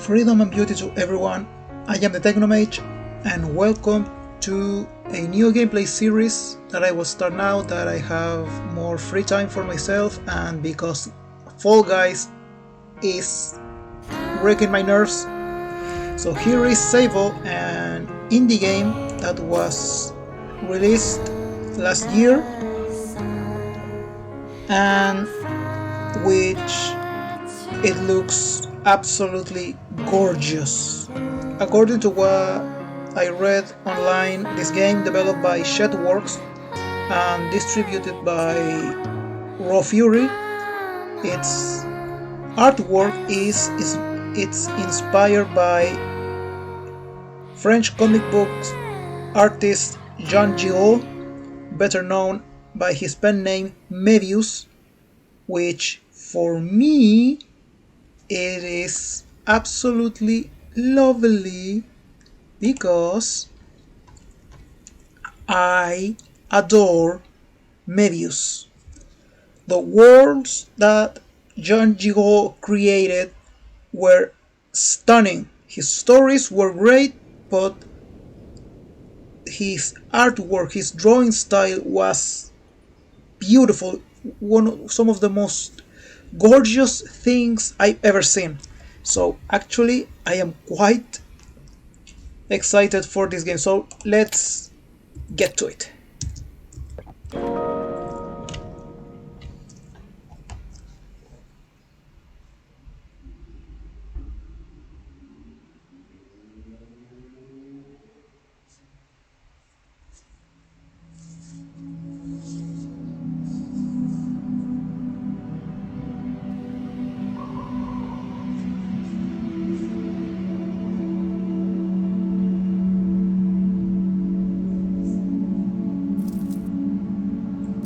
Freedom and beauty to everyone, I am the Technomage and welcome to a new gameplay series that I will start now that I have more free time for myself and because Fall Guys is wrecking my nerves. So here is Sable, an indie game that was released last year and which it looks absolutely gorgeous. According to what I read online, this game developed by Shedworks and distributed by Raw Fury. Its artwork is it's inspired by French comic book artist Jean Giraud, better known by his pen name Moebius, which for me it is absolutely lovely because I adore Moebius. The worlds that Jean Giraud created were stunning. His stories were great, but his artwork, his drawing style was beautiful. Some of the most gorgeous things I've ever seen. So actually I am quite excited for this game, so let's get to it.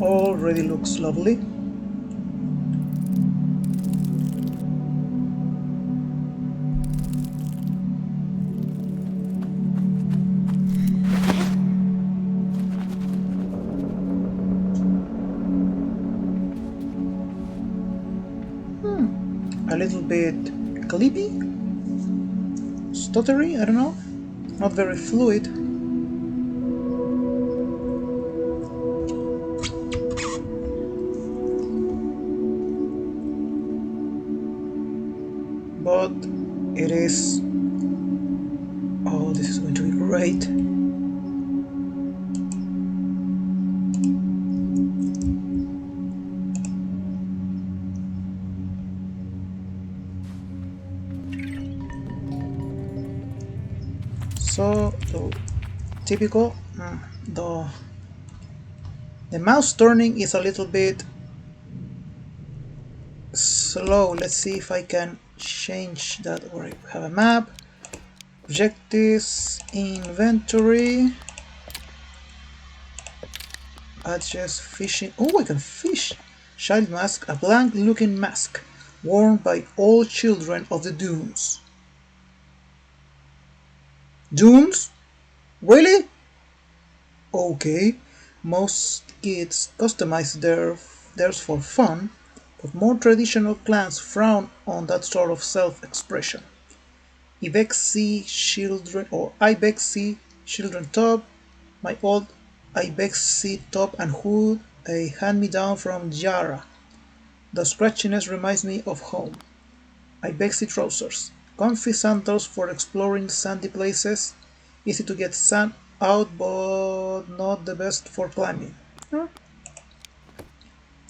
Already looks lovely. A little bit clippy, stuttery, I don't know, not very fluid. But it is, oh, this is going to be great. So the typical, the mouse turning is a little bit slow. Let's see if I can change that. Or I have a map, objectives, inventory, adjust fishing. Oh, I can fish. Child mask, a blank looking mask worn by all children of the dunes. Dunes? Really? Okay, most kids customize theirs for fun, but more traditional clans frown on that sort of self-expression. Ibexi children or Ibexi children top, my old Ibexi top and hood, a hand-me-down from Yara. The scratchiness reminds me of home. Ibexi trousers, comfy sandals for exploring sandy places, easy to get sand out but not the best for climbing.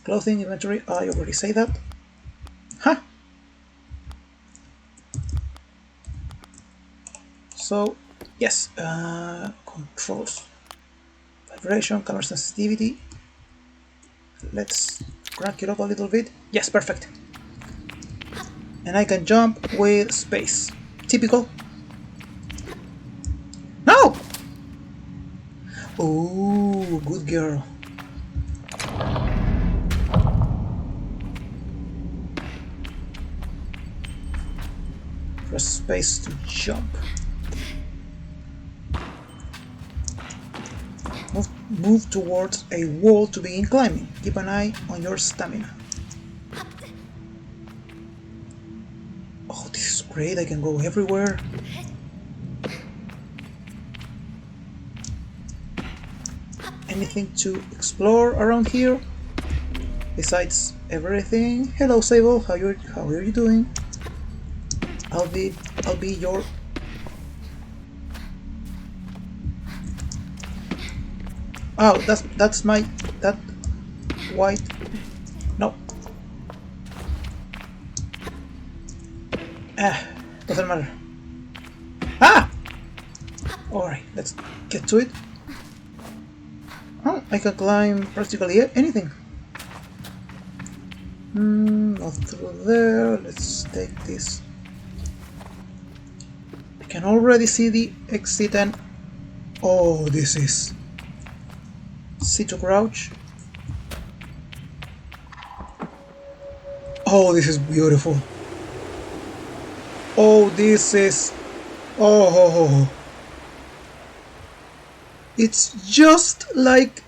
Clothing inventory, I already say that. Huh. So, yes, controls. Vibration, camera sensitivity. Let's crank it up a little bit. Yes, perfect. And I can jump with space. Typical. No! Oh, good girl. Press space to jump. Move towards a wall to begin climbing. Keep an eye on your stamina. Oh, this is Great, I can go everywhere. Anything to explore around here? Besides everything. Hello Sable, how are you doing? I'll be your Oh, that's my that white no. Doesn't matter. Ah! Alright, let's get to it. Oh, I can climb practically anything. Not through there. Let's take this. I can already see the exit and... Oh, this is... C to crouch. Oh, this is beautiful. Oh, this is... Oh... It's just like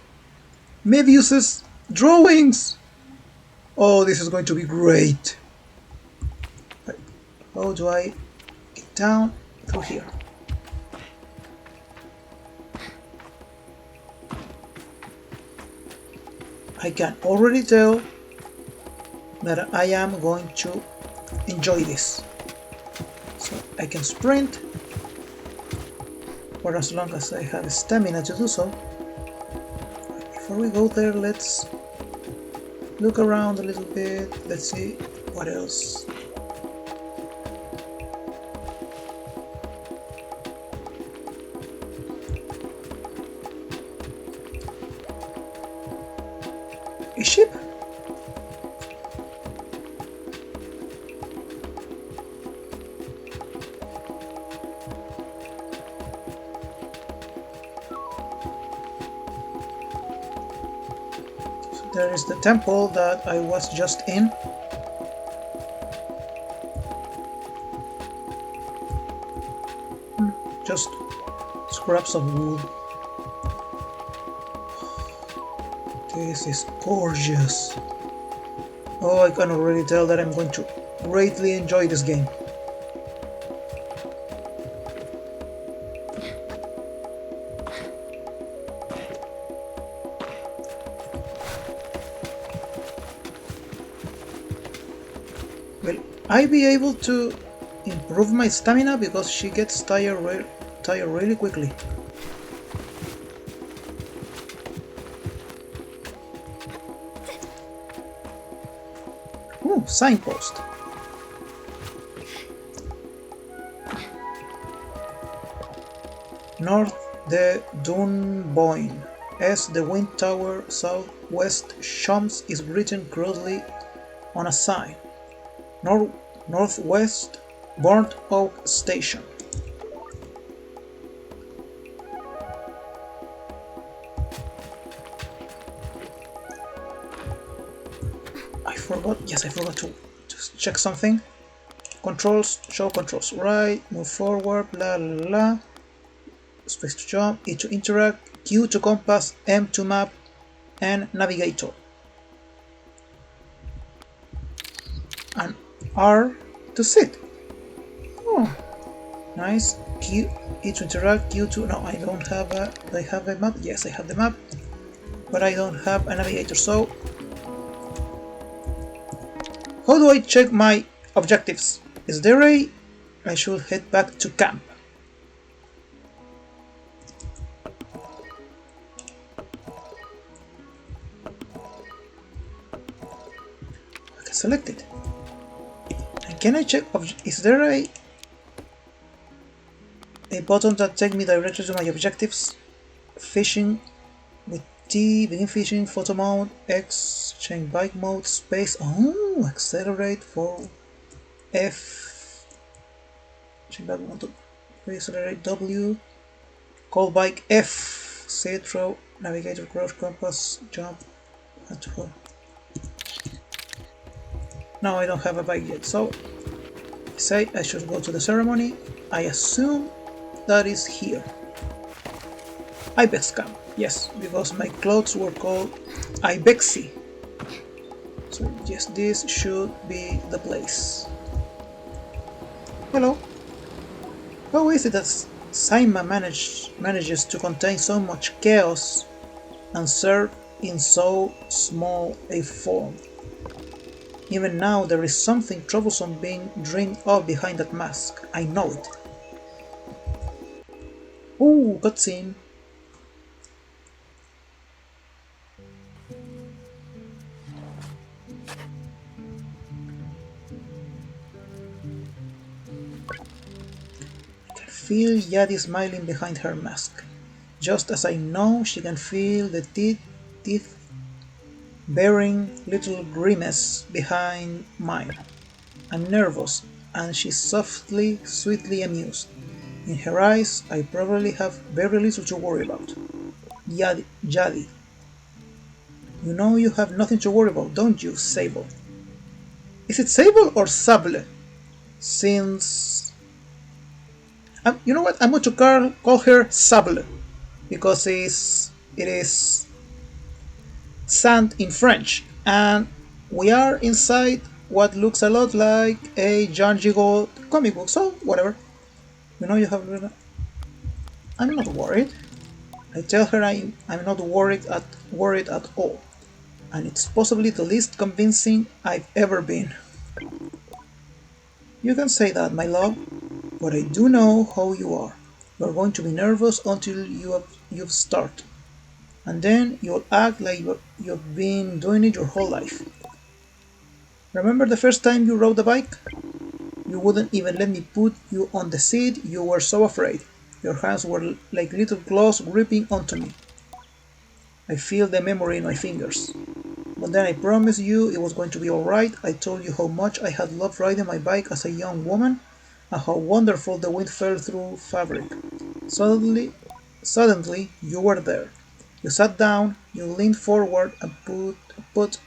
Moebius's drawings. Oh, this is going to be great. But how do I get down? Through here. I can already tell that I am going to enjoy this. So I can sprint for as long as I have stamina to do so. Before we go there, let's look around a little bit. Let's see what else. A ship? There is the temple that I was just in. Just scraps of wood. This is gorgeous. Oh, I can already tell that I'm going to greatly enjoy this game. Will I be able to improve my stamina because she gets tired really quickly? Ooh, signpost. North de Dunboyne. As the wind tower southwest Shums is written crudely on a sign. Northwest Burnt Oak Station. I forgot to just check something. Controls, show controls. Right, move forward, blah blah blah. Space to jump, E to interact, Q to compass, M to map, and navigator. And R to sit. Oh, nice. Q, E to interact, Q to... No, I don't have a... I have a map. Yes, I have the map. But I don't have a navigator, so... How do I check my objectives? Is there a... I should head back to camp. Okay, select it. And can I check... Is there a button that takes me directly to my objectives? Fishing with T, begin fishing, photo mode, X, change bike mode, space, oh, accelerate for F, change bike mode, accelerate W, call bike F, sit, throw, navigator, crouch, compass, jump, and to go. Now I don't have a bike yet, so I say I should go to the ceremony. I assume that is here. Ibex camp. Yes, because my clothes were called Ibexy. So yes, this should be the place. Hello. How is it that Saima manages to contain so much chaos and serve in so small a form? Even now, there is something troublesome being dreamed of behind that mask. I know it. Ooh, cutscene. I can feel Yadi smiling behind her mask, just as I know she can feel the teeth bearing little grimace behind mine. I'm nervous, and she's softly, sweetly amused. In her eyes, I probably have very little to worry about. Yadi, you know you have nothing to worry about, don't you, Sable? Is it Sable or Sable? Since you know what, I'm going to call her Sable because it is sand in French, and we are inside what looks a lot like a Jean Giraud comic book. So whatever, you know you have. I'm not worried. I tell her I'm not worried at all, and it's possibly the least convincing I've ever been. You can say that, my love, but I do know how you are. You're going to be nervous until you've started, and then you'll act like you've been doing it your whole life. Remember the first time you rode a bike? You wouldn't even let me put you on the seat, you were so afraid. Your hands were like little claws gripping onto me. I feel the memory in my fingers. But then I promised you it was going to be alright. I told you how much I had loved riding my bike as a young woman, and how wonderful the wind felt through fabric. Suddenly, you were there. You sat down, you leaned forward and put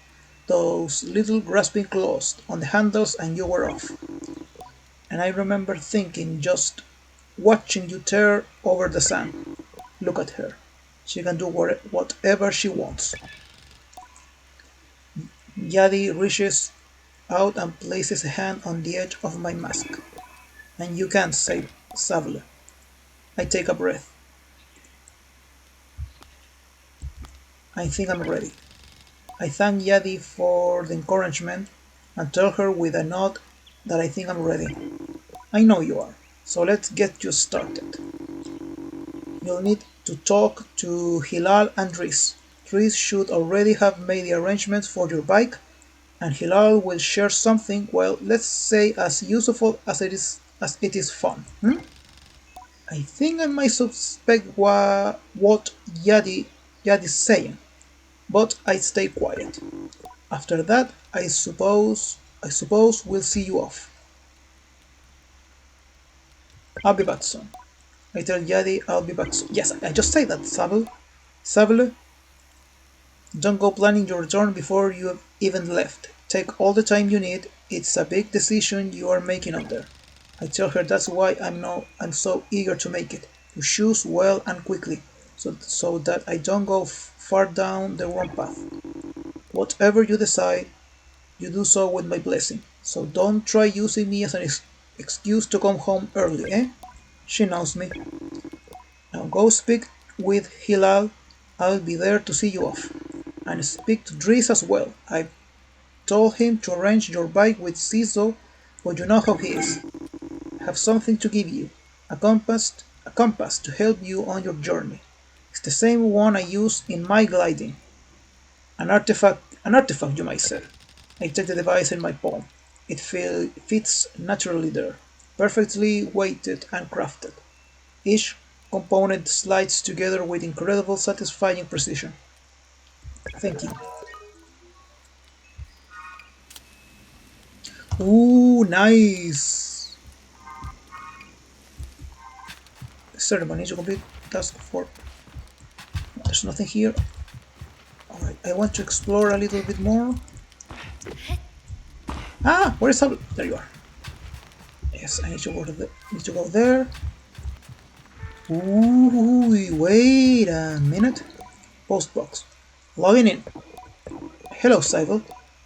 those little grasping claws on the handles, and you were off. And I remember thinking, just watching you tear over the sand. Look at her. She can do whatever she wants. Yadi reaches out and places a hand on the edge of my mask. And you can't say Sable. I take a breath. I think I'm ready. I thank Yadi for the encouragement and tell her with a nod that I think I'm ready. I know you are, so let's get you started. You'll need to talk to Hilal and Driss. Driss should already have made the arrangements for your bike, and Hilal will share something, well, let's say as useful as it is fun. I think I might suspect what Yadi's saying, but I stay quiet. After that, I suppose we'll see you off. I'll be back soon. I tell Yadi I'll be back soon. Yes, I just say that, Sable. Sable, don't go planning your return before you've even left. Take all the time you need. It's a big decision you are making out there. I tell her that's why I'm so eager to make it. To choose well and quickly, so that I don't go far down the wrong path. Whatever you decide, you do so with my blessing. So don't try using me as an excuse to come home early, eh? She knows me. Now go speak with Hilal. I'll be there to see you off. And speak to Driss as well. I've told him to arrange your bike with Ciso, but you know how he is. I have something to give you. A compass to help you on your journey. It's the same one I use in my gliding. An artifact you might say. I take the device in my palm. Fits naturally there, perfectly weighted and crafted. Each component slides together with incredible satisfying precision. Thank you. Ooh, nice! Ceremony to complete task 4. There's nothing here. Alright, I want to explore a little bit more. Ah, where is Sable? There you are. Yes, I need to go there. Ooh, wait a minute. Postbox. Logging in. Hello, Sable.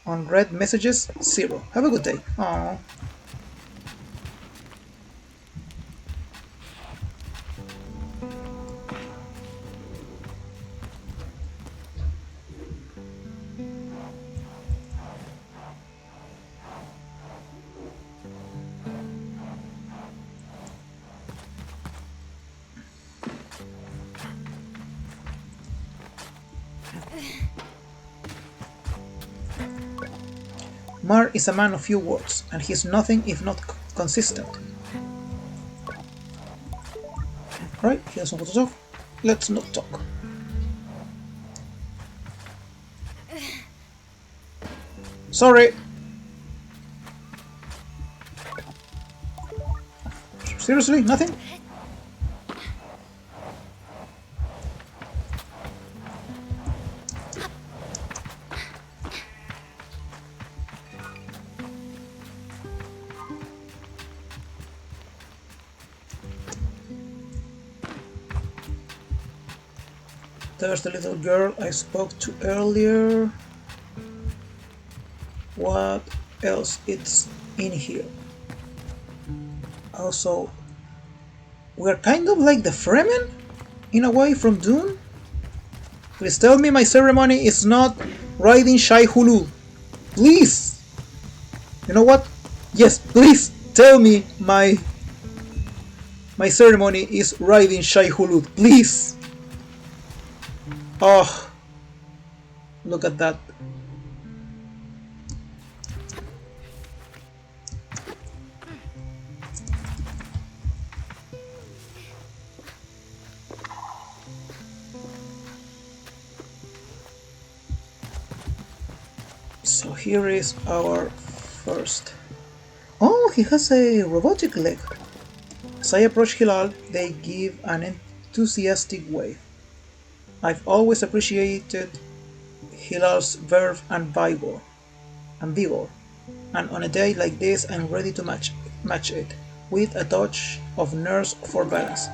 Unread messages, 0. Have a good day. Aww. Mar is a man of few words, and he's nothing if not consistent. Right, he doesn't want to talk. Let's not talk. Sorry. Seriously, nothing? There's the little girl I spoke to earlier. What else is in here? Also, we're kind of like the Fremen, in a way, from Dune. Please tell me my ceremony is not riding Shai Hulud. Please! You know what? Yes, please tell me my ceremony is riding Shai Hulud. Please! Oh, look at that. So here is our first. Oh, he has a robotic leg. As I approach Hilal, they give an enthusiastic wave. I've always appreciated Hilal's verve and vigor, and on a day like this I'm ready to match it, with a touch of nurse for balance.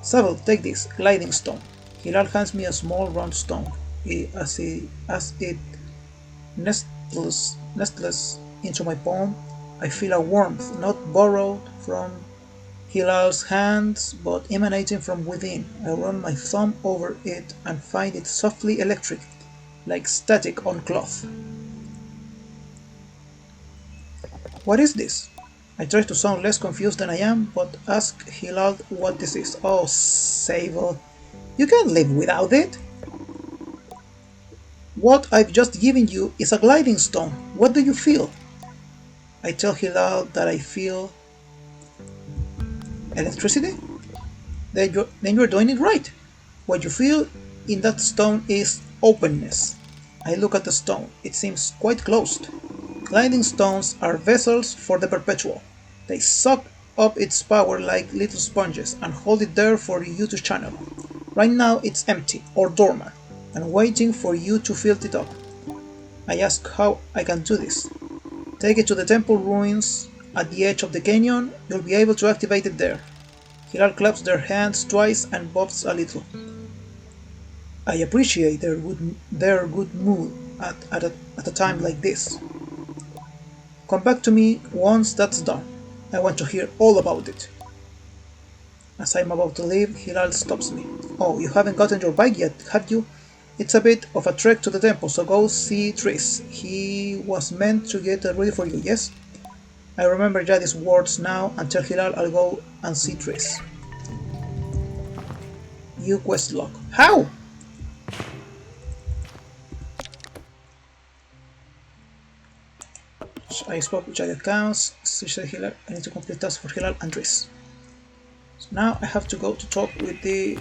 Sable, take this, gliding stone. Hilal hands me a small round stone. As it nestles into my palm, I feel a warmth not borrowed from Hilal's hands, but emanating from within. I run my thumb over it and find it softly electric, like static on cloth. What is this? I try to sound less confused than I am, but ask Hilal what this is. Oh, Sable, you can't live without it. What I've just given you is a gliding stone. What do you feel? I tell Hilal that I feel electricity? Then you're doing it right. What you feel in that stone is openness. I look at the stone. It seems quite closed. Gliding stones are vessels for the perpetual. They suck up its power like little sponges and hold it there for you to channel. Right now it's empty or dormant and waiting for you to fill it up. I ask how I can do this. Take it to the temple ruins at the edge of the canyon. You'll be able to activate it there. Hilal claps their hands twice and bobs a little. I appreciate their good mood at a time like this. Come back to me once that's done. I want to hear all about it. As I'm about to leave, Hilal stops me. Oh, you haven't gotten your bike yet, have you? It's a bit of a trek to the temple, so go see Tris. He was meant to get ready for you, yes? I remember Jadi's words now and tell Hilal I'll go and see Tris. You quest log. How? I spoke with Jadi accounts. Hilal. I need to complete tasks for Hilal and Tris. So now I have to go to talk with the...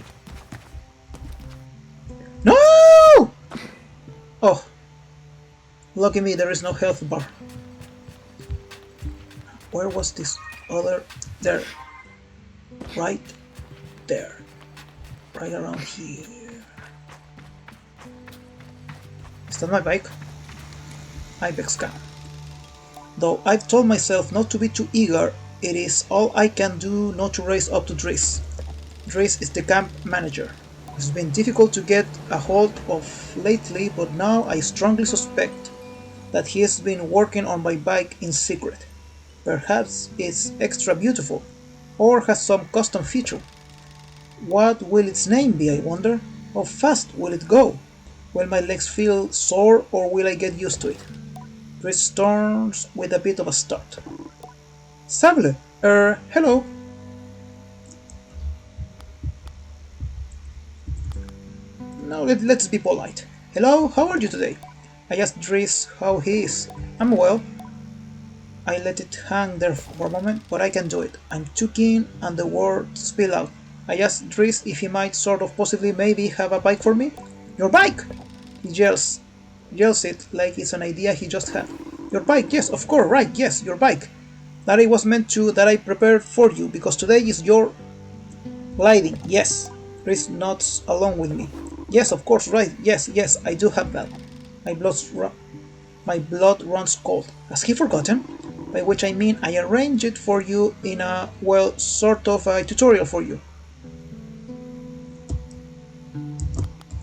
No! Oh. Lucky me, there is no health bar. Where was this other? There. Right there. Right around here. Is that my bike? Ibex scan. Though I've told myself not to be too eager, it is all I can do not to race up to Driss. Driss is the camp manager. It's been difficult to get a hold of lately, but now I strongly suspect that he has been working on my bike in secret. Perhaps it's extra beautiful, or has some custom feature. What will its name be, I wonder? How fast will it go? Will my legs feel sore, or will I get used to it? Driss storms with a bit of a start. Sable, hello. Now let's be polite. Hello, how are you today? I asked Dries how he is. I'm well. I let it hang there for a moment, but I can do it. I'm too keen and the words spill out. I asked Dries if he might sort of possibly maybe have a bike for me. Your bike! He yells it like it's an idea he just had. Your bike, yes, of course, right, yes, your bike. That I was meant to, that I prepared for you, because today is your gliding, yes. Dries nods along with me. Yes, of course, right, yes, I do have that. My my blood runs cold. Has he forgotten? By which I mean I arranged it for you in a, well, sort of a tutorial for you.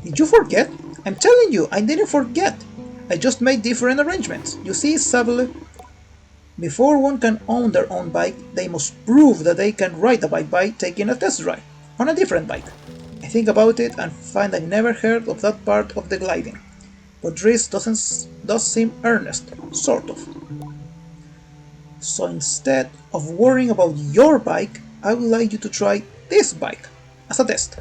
Did you forget? I'm telling you, I didn't forget. I just made different arrangements. You see, Sable, before one can own their own bike, they must prove that they can ride a bike by taking a test drive on a different bike. I think about it and find I never heard of that part of the gliding. But Dries does seem earnest, sort of. So instead of worrying about your bike, I would like you to try this bike as a test.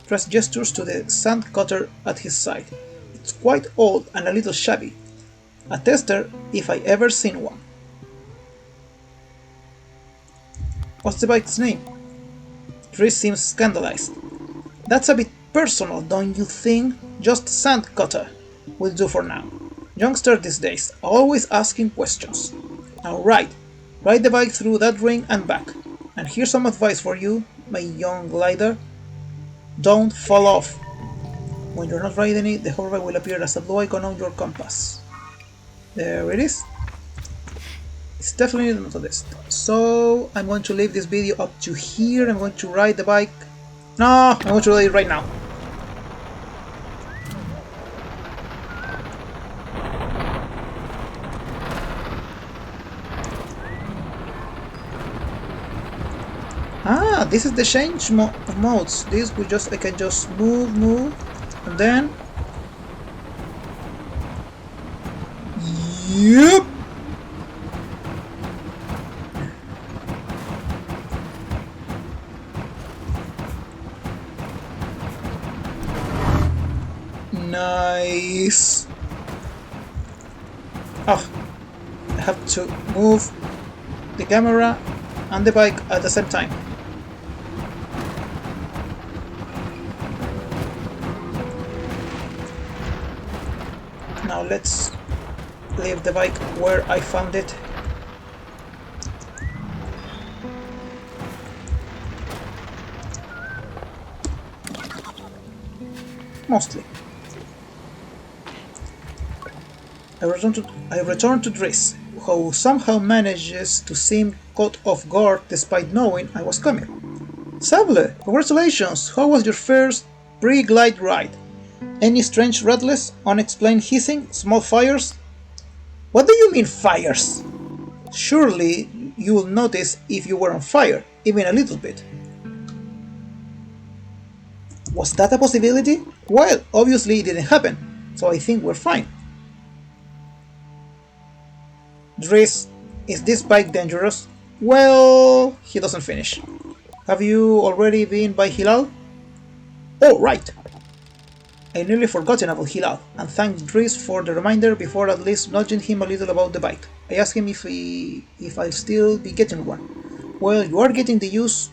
Dries gestures to the sand cutter at his side. It's quite old and a little shabby. A tester if I ever seen one. What's the bike's name? Dries seems scandalized. That's a bit personal, don't you think? Just sand cutter will do for now. Youngster these days, always asking questions. Now ride the bike through that ring and back. And here's some advice for you, my young glider. Don't fall off. When you're not riding it, the hoverbike will appear as a blue icon on your compass. There it is. It's definitely not a test. So I'm going to leave this video up to here. I'm going to ride the bike. No, I'm going to ride it right now. Ah, this is the change modes. This we just I can just move, and then. Yep. Nice. Oh, I have to move the camera and the bike at the same time. Now let's leave the bike where I found it. Mostly. I return to Dries, who somehow manages to seem caught off guard despite knowing I was coming. Sable, congratulations! How was your first pre-glide ride? Any strange rattles, unexplained hissing, small fires? What do you mean fires? Surely you will notice if you were on fire, even a little bit. Was that a possibility? Well, obviously it didn't happen, so I think we're fine. Dries, is this bike dangerous? Well, he doesn't finish. Have you already been by Hilal? Oh, right. I nearly forgotten about Hilal, and thanked Dries for the reminder before at least nudging him a little about the bike. I asked him if I'll still be getting one. Well, you are getting the use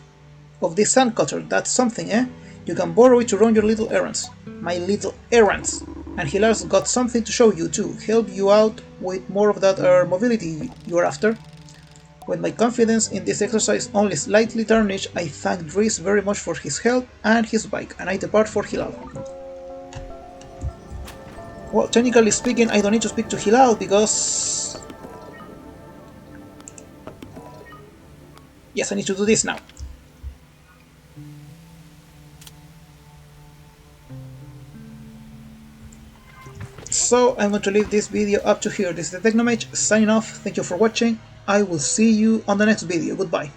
of this sand cutter, that's something, eh? You can borrow it to run your little errands. My little errands! And Hilal's got something to show you too, help you out with more of that mobility you're after. With my confidence in this exercise only slightly tarnished, I thank Dries very much for his help and his bike, and I depart for Hilal. Well, technically speaking, I don't need to speak to Hilal because... Yes, I need to do this now. So I'm going to leave this video up to here. This is the Technomage signing off. Thank you for watching. I will see you on the next video. Goodbye.